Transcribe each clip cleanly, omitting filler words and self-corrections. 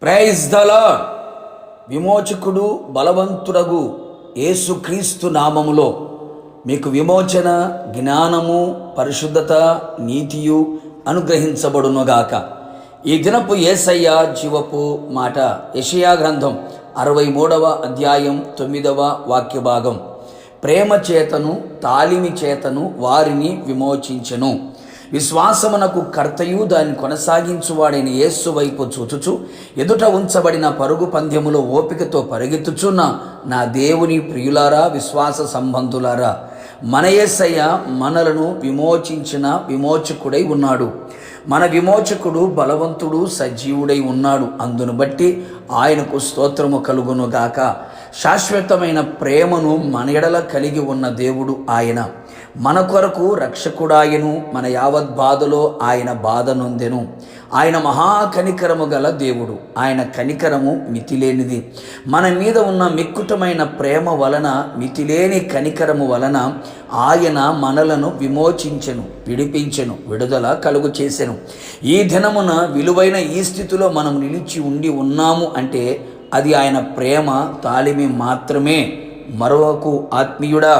Praise the lord. విమోచకుడు బలవంతుడగు యేసుక్రీస్తు నామములో మీకు విమోచన, జ్ఞానము, పరిశుద్ధత, నీతియు అనుగ్రహించబడునుగాక. ఈ దినపు యేసయ్య జీవపు మాట యెషయా గ్రంథం 63వ అధ్యాయం 9వ వాక్య భాగం. ప్రేమ చేతను తాలిమి చేతను వారిని విమోచించెను. విశ్వాసమునకు కర్తయు దాన్ని కొనసాగించువాడైన యేసు వైపు చూచుచు ఎదుట ఉంచబడిన పరుగు పంద్యములో ఓపికతో పరిగెత్తుచున్న నా దేవుని ప్రియులారా, విశ్వాస సంబంధులారా, మన యేసయ్య మనలను విమోచించిన విమోచకుడై ఉన్నాడు. మన విమోచకుడు బలవంతుడు, సజీవుడై ఉన్నాడు. అందును బట్టి ఆయనకు స్తోత్రము కలుగునుగాక. శాశ్వతమైన ప్రేమను మన ఎడల కలిగి ఉన్న దేవుడు ఆయన. మన కొరకు రక్షకుడాయను. మన యావత్ బాధలో ఆయన బాధ నొందెను. ఆయన మహాకనికరము గల దేవుడు. ఆయన కనికరము మితిలేనిది. మన మీద ఉన్న మిక్కుటమైన ప్రేమ వలన, మితిలేని కనికరము వలన ఆయన మనలను విమోచించెను, విడిపించెను, విడుదల కలుగు చేసెను. ఈ దినమున విలువైన ఈ స్థితిలో మనం నిలిచి ఉండి ఉన్నాము అంటే అది ఆయన ప్రేమ తాలిమి మాత్రమే. మరొక ఆత్మీయుడా,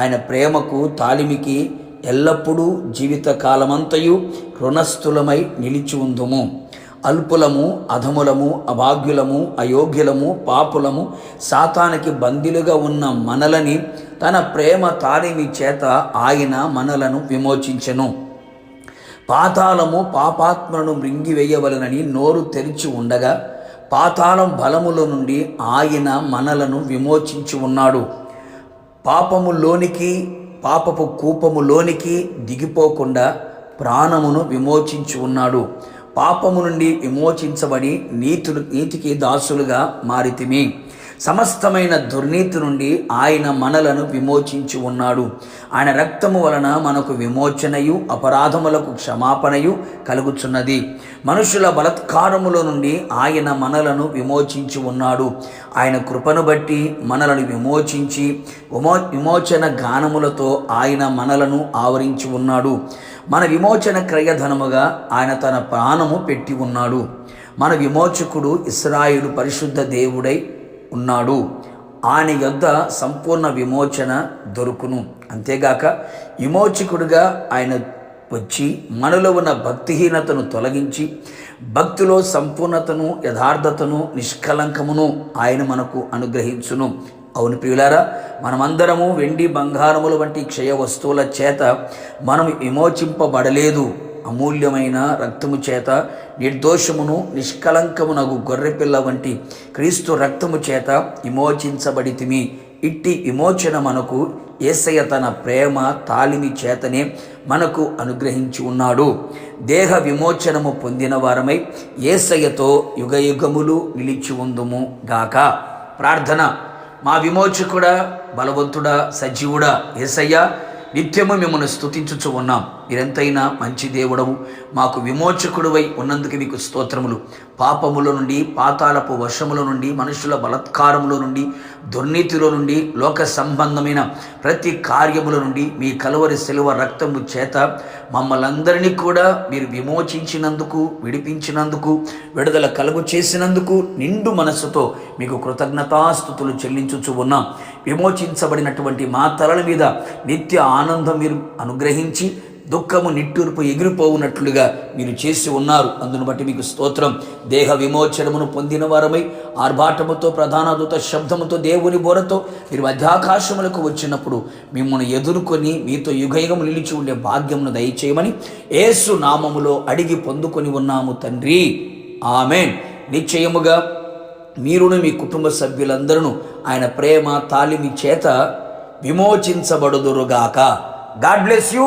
ఆయన ప్రేమకు తాలిమికి ఎల్లప్పుడూ జీవితకాలమంతయు రుణస్థులమై నిలిచి ఉందుము. అల్పులము, అధములము, అభాగ్యులము, అయోగ్యులము, పాపులము, సాతానికి బందీలుగా ఉన్న మనలని తన ప్రేమ తాలిమి చేత ఆయన మనలను విమోచించెను. పాతాళము పాపాత్మలను మృంగివేయవలనని నోరు తెరిచి ఉండగా పాతాళం బలములో నుండి ఆయన మనలను విమోచించి ఉన్నాడు. పాపములోనికి, పాపపు కూపములోనికి దిగిపోకుండా ప్రాణమును విమోచించి ఉన్నాడు. పాపము నుండి విమోచించబడి నీతికి దాసులుగా మారితిమి. సమస్తమైన దుర్నీతి నుండి ఆయన మనలను విమోచించి ఉన్నాడు. ఆయన రక్తము వలన మనకు విమోచనయు, అపరాధములకు క్షమాపణయు కలుగుచున్నది. మనుషుల బలత్కారముల నుండి ఆయన మనలను విమోచించి ఉన్నాడు. ఆయన కృపను బట్టి మనలను విమోచించి విమోచన గానములతో ఆయన మనలను ఆవరించి ఉన్నాడు. మన విమోచన క్రయధనముగా ఆయన తన ప్రాణము పెట్టి ఉన్నాడు. మన విమోచకుడు ఇశ్రాయేలు పరిశుద్ధ దేవుడై ఉన్నాడు. ఆయన యొద్ద సంపూర్ణ విమోచన దొరుకును. అంతేగాక విమోచకుడుగా ఆయన వచ్చి మనలో ఉన్న భక్తిహీనతను తొలగించి భక్తిలో సంపూర్ణతను, యథార్థతను, నిష్కలంకమును ఆయన మనకు అనుగ్రహించును. అవును ప్రియులారా, మనమందరము వెండి బంగారముల వంటి క్షయ వస్తువుల చేత మనం విమోచింపబడలేదు. అమూల్యమైన రక్తము చేత, నిర్దోషమును నిష్కలంకమునగు గొర్రెపిల్ల వంటి క్రీస్తు రక్తము చేత విమోచించబడితిమి. ఇట్టి విమోచన మనకు యేసయ్య తన ప్రేమ తాలిమి చేతనే మనకు అనుగ్రహించి ఉన్నాడు. దేహ విమోచనము పొందిన వారమై యేసయ్యతో యుగయుగములు నిలిచి ఉందుము గాక. ప్రార్థన. మా విమోచకుడా, బలవంతుడా, సజీవుడా యేసయ్య, నిత్యము మిమ్మల్ని స్తుతించుచు ఉన్నాం. మీరెంతైనా మంచి దేవుడవు, మాకు విమోచకుడువై ఉన్నందుకు మీకు స్తోత్రములు. పాపముల నుండి, పాతాళపు వశముల నుండి, మనుషుల బలత్కారముల నుండి, దుర్నీతిలో నుండి, లోక సంబంధమైన ప్రతి కార్యముల నుండి మీ కలువరి శిలువ రక్తము చేత మమ్మల్ని అందరినీ కూడా మీరు విమోచించినందుకు, విడిపించినందుకు, విడుదల కలుగు చేసినందుకు నిండు మనస్సుతో మీకు కృతజ్ఞతాస్తుతులు చెల్లించుచు ఉన్నాం. విమోచించబడినటువంటి మా తలల మీద నిత్య ఆనందం మీరు అనుగ్రహించి దుఃఖము నిట్టూర్పు ఎగిరిపోవునట్లుగా మీరు చేసి ఉన్నారు. అందును బట్టి మీకు స్తోత్రం. దేహ విమోచనమును పొందిన వారమై ఆర్భాటముతో, ప్రధాన దూత శబ్దముతో, దేవుని బోరతో మీరు మధ్యాకాశములకు వచ్చినప్పుడు మిమ్మల్ని ఎదుర్కొని మీతో యుగయుగము నిలిచి ఉండే భాగ్యమును దయచేయమని యేసు నామములో అడిగి పొందుకొని ఉన్నాము తండ్రి. ఆమేన్. నిశ్చయముగా మీరును మీ కుటుంబ సభ్యులందరూ ఆయన ప్రేమ తాలిమి చేత విమోచించబడుదురుగాక. God bless you.